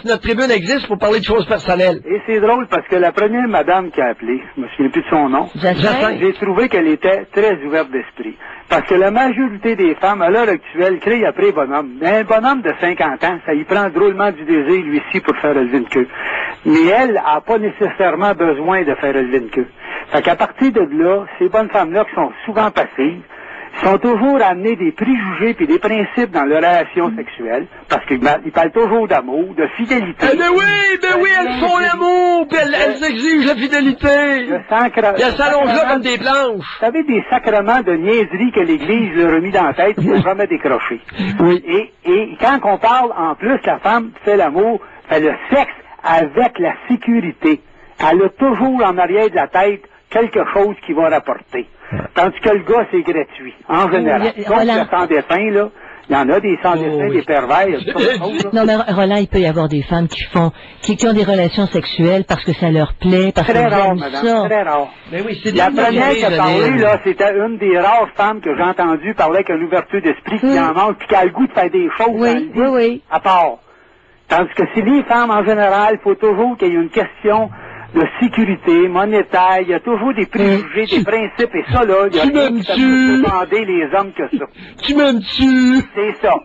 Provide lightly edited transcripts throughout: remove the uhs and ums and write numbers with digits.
Notre tribune existe pour parler de choses personnelles. Et c'est drôle parce que la première madame qui a appelé, je me souviens plus de son nom, j'ai trouvé qu'elle était très ouverte d'esprit. Parce que la majorité des femmes, à l'heure actuelle, crient après bonhomme. Mais un bonhomme de 50 ans, ça y prend drôlement du désir, lui-ci, pour faire relever une queue. Mais elle n'a pas nécessairement besoin de faire relever une queue. Fait qu'à partir de là, ces bonnes femmes-là qui sont souvent passives, sont toujours à amener des préjugés et des principes dans leur relation sexuelle, parce qu'ils parlent toujours d'amour, de fidélité. Ben oui, elles font l'amour, puis elles exigent la fidélité. Puis elles s'allongent là comme des planches. Vous savez, des sacrements de niaiserie que l'Église leur a mis dans la tête, qui n'ont jamais décroché. Oui. Et quand on parle, en plus, la femme fait l'amour, fait le sexe avec la sécurité. Elle a toujours en arrière de la tête quelque chose qui va rapporter. Tandis que le gars, c'est gratuit, en général. Donc, le sans-dessin, là, il y en a des sans-dessins, des pervers, Non, mais Roland, il peut y avoir des femmes qui ont des relations sexuelles parce que ça leur plaît, parce très qu'elles rare, aiment madame, ça. très rare. Mais oui, c'est la première qui a parlé, là, c'était une des rares femmes que j'ai entendues parler avec une ouverture d'esprit qui en manque, puis qui a le goût de faire des choses oui. À part. Tandis que si les femmes, en général, il faut toujours qu'il y ait une question de sécurité monétaire, il y a toujours des préjugés, des principes, et ça, là, il y a rien qui peut demander les hommes que ça. Tu m'aimes-tu? C'est ça.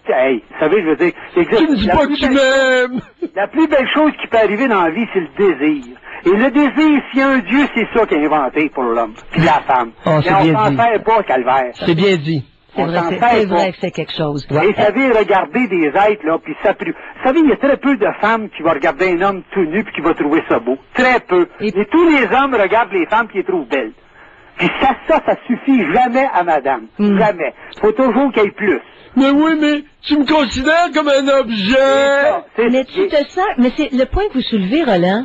Hey, vous savez, je veux dire, tu me dis pas que tu m'aimes! La plus belle chose qui peut arriver dans la vie, c'est le désir. Et le désir, s'il y a un Dieu, c'est ça qui est inventé pour l'homme, puis la femme. Oh, mais on s'en fait pas, calvaire. C'est bien dit. C'est vrai que c'est quelque chose. Et vous savez, regarder des êtres, là, puis ça... Vous savez, il y a très peu de femmes qui vont regarder un homme tout nu puis qui va trouver ça beau. Très peu. Et tous les hommes regardent les femmes qui les trouvent belles. Puis ça suffit jamais à madame. Jamais. Faut toujours qu'il y ait plus. Mais oui, mais tu me considères comme un objet. Mais tu te sens, mais c'est le point que vous soulevez, Roland,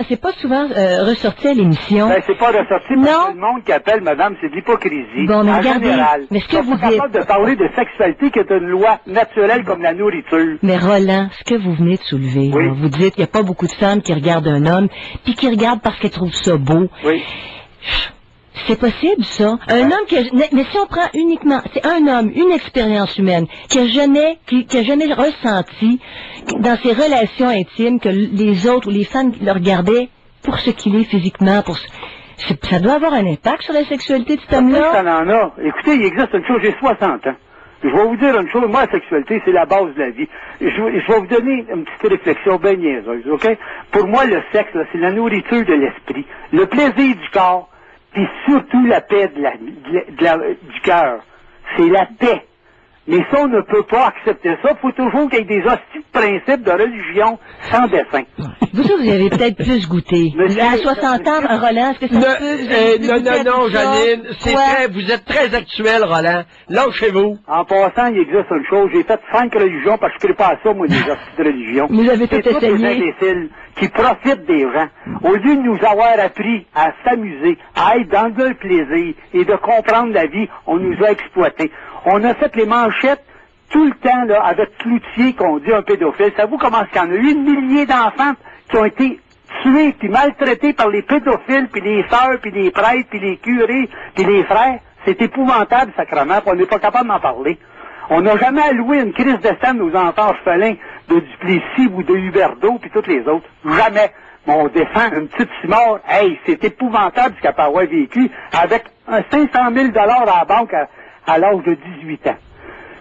c'est pas souvent ressorti à l'émission. Ben, c'est pas ressorti parce que le monde qui appelle, madame, c'est de l'hypocrisie. Bon, mais en regardez, général. mais ce que vous dites... capable de parler de sexualité qui est une loi naturelle comme la nourriture. Mais Roland, ce que vous venez de soulever, là, vous dites qu'il n'y a pas beaucoup de femmes qui regardent un homme, puis qui regardent parce qu'elles trouvent ça beau. Oui. C'est possible, ça. Un homme mais si on prend uniquement, c'est un homme, une expérience humaine, qui a jamais ressenti dans ses relations intimes que les autres ou les femmes le regardaient pour ce qu'il est physiquement, ça doit avoir un impact sur la sexualité de cet homme-là. Ça en a. Écoutez, il existe une chose, j'ai 60 ans. Je vais vous dire une chose, moi, la sexualité, c'est la base de la vie. Je vais vous donner une petite réflexion bien niaiseuse, OK? Pour moi, le sexe, c'est la nourriture de l'esprit, le plaisir du corps, puis surtout la paix du cœur. C'est la paix. Mais ça, on ne peut pas accepter ça. Il faut toujours qu'il y ait des hosties de principes de religion sans dessin. Vous avez peut-être plus goûté. À 60 ans, Roland, est-ce que ça peut... Non, Janine, vous êtes très actuel, Roland. Lâchez-vous. En passant, il existe une chose. J'ai fait 5 religions parce que je ne crée pas à ça, moi, des hosties de religion. Vous avez tout essayé. C'est tous les imbéciles qui profitent des gens. Au lieu de nous avoir appris à s'amuser, à être dans le plaisir et de comprendre la vie, on nous a exploités. On a fait les manchettes tout le temps là avec Cloutier qu'on dit un pédophile. Savez-vous comment il y en a eu 1 millier d'enfants qui ont été tués puis maltraités par les pédophiles, puis les sœurs, puis les prêtres, puis les curés, puis les frères? C'est épouvantable, sacrément, puis on n'est pas capable d'en parler. On n'a jamais alloué une crise de sang aux enfants orphelins de Duplessis ou de Huberdeau, puis toutes les autres. Jamais. Mais on défend une petite Simard. Hey, c'est épouvantable ce qu'elle peut avoir vécu avec un 500 000 $ à la banque à l'âge de 18 ans.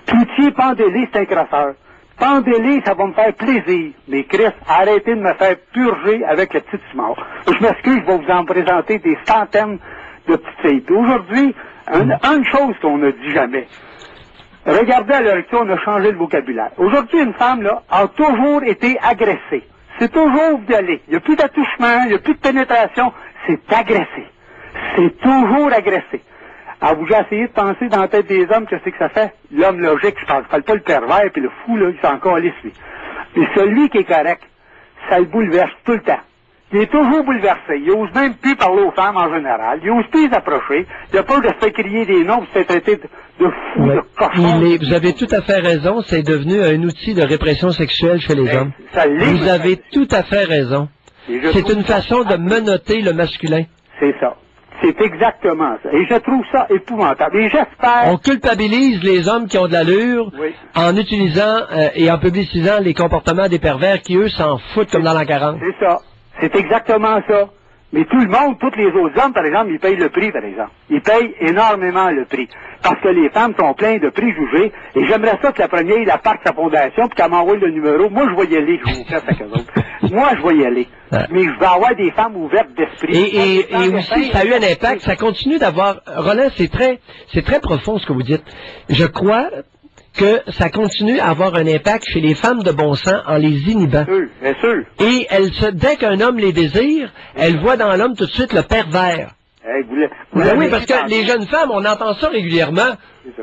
Cloutier, pendez-les, c'est un crosseur. Pendez-les, ça va me faire plaisir. Mais Chris, arrêtez de me faire purger avec le petit Simard. Je m'excuse, je vais vous en présenter des centaines de petites filles. Puis aujourd'hui, une chose qu'on ne dit jamais. Regardez à l'heure actuelle, on a changé le vocabulaire. Aujourd'hui, une femme, là, a toujours été agressée. C'est toujours violé. Il n'y a plus d'attouchement, il n'y a plus de pénétration. C'est agressé. C'est toujours agressé. Alors, vous essayez de penser dans la tête des hommes que c'est que ça fait. L'homme logique, je parle pas le pervers, puis le fou, là, il s'en encore lisse, lui. Mais celui qui est correct, ça le bouleverse tout le temps. Il est toujours bouleversé. Il n'ose même plus parler aux femmes en général. Il n'ose plus les approcher. Il n'a pas de se faire crier des noms, de se faire traiter de fou, de cochon. Vous avez tout à fait raison. C'est devenu un outil de répression sexuelle chez les hommes. Vous avez tout à fait raison. C'est une façon de menotter le masculin. C'est ça. C'est exactement ça. Et je trouve ça épouvantable. Et j'espère... On culpabilise les hommes qui ont de l'allure en utilisant et en publicisant les comportements des pervers qui, eux, s'en foutent comme dans l'an 40. C'est ça. C'est exactement ça. Mais tout le monde, tous les autres hommes, par exemple, ils payent le prix, par exemple. Ils payent énormément le prix. Parce que les femmes sont pleines de préjugés. Et j'aimerais ça que la première, il apporte sa fondation, puis qu'elle m'envoie le numéro. Moi, je vais y aller, je vous fais avec eux autres. Moi, je vais y aller. Mais je vais avoir des femmes ouvertes d'esprit. Et aussi, ça a eu un impact. Ça continue d'avoir... Roland, c'est très profond ce que vous dites. Je crois que ça continue à avoir un impact chez les femmes de bon sens en les inhibant. Bien sûr. Et dès qu'un homme les désire, elles voient dans l'homme tout de suite le pervers. Hey, Oui, parce que les jeunes femmes, on entend ça régulièrement.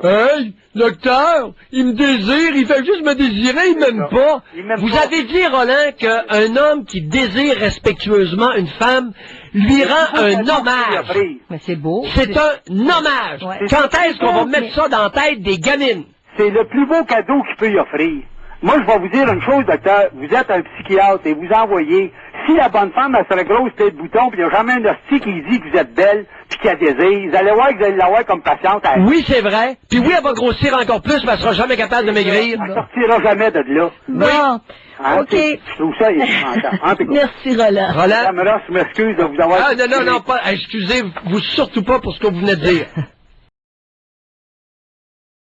Hey, docteur, il me désire, il fait juste me désirer, il m'aime pas. Vous avez dit, Roland, qu'un homme qui désire respectueusement une femme lui rend un hommage. Mais c'est beau. C'est un hommage. Ouais. Quand est-ce qu'on va mettre ça dans la tête des gamines? C'est le plus beau cadeau qu'il peut y offrir. Moi, je vais vous dire une chose, docteur. Vous êtes un psychiatre et vous envoyez. Si la bonne femme, elle serait grosse tête de bouton, puis il n'y a jamais un hostie qui dit que vous êtes belle, puis qui a désir, vous allez voir que vous allez l'avoir comme patiente. Oui, c'est vrai. Puis oui, elle va grossir encore plus, mais elle sera jamais capable de maigrir. Elle sortira jamais de là. Bon. Hein, OK. Je trouve ça épouvantable. En tout cas. Merci, Roland. Roland? Madame Ross, je m'excuse de vous avoir... Ah, non, pas. Excusez-vous surtout pas pour ce que vous venez de dire.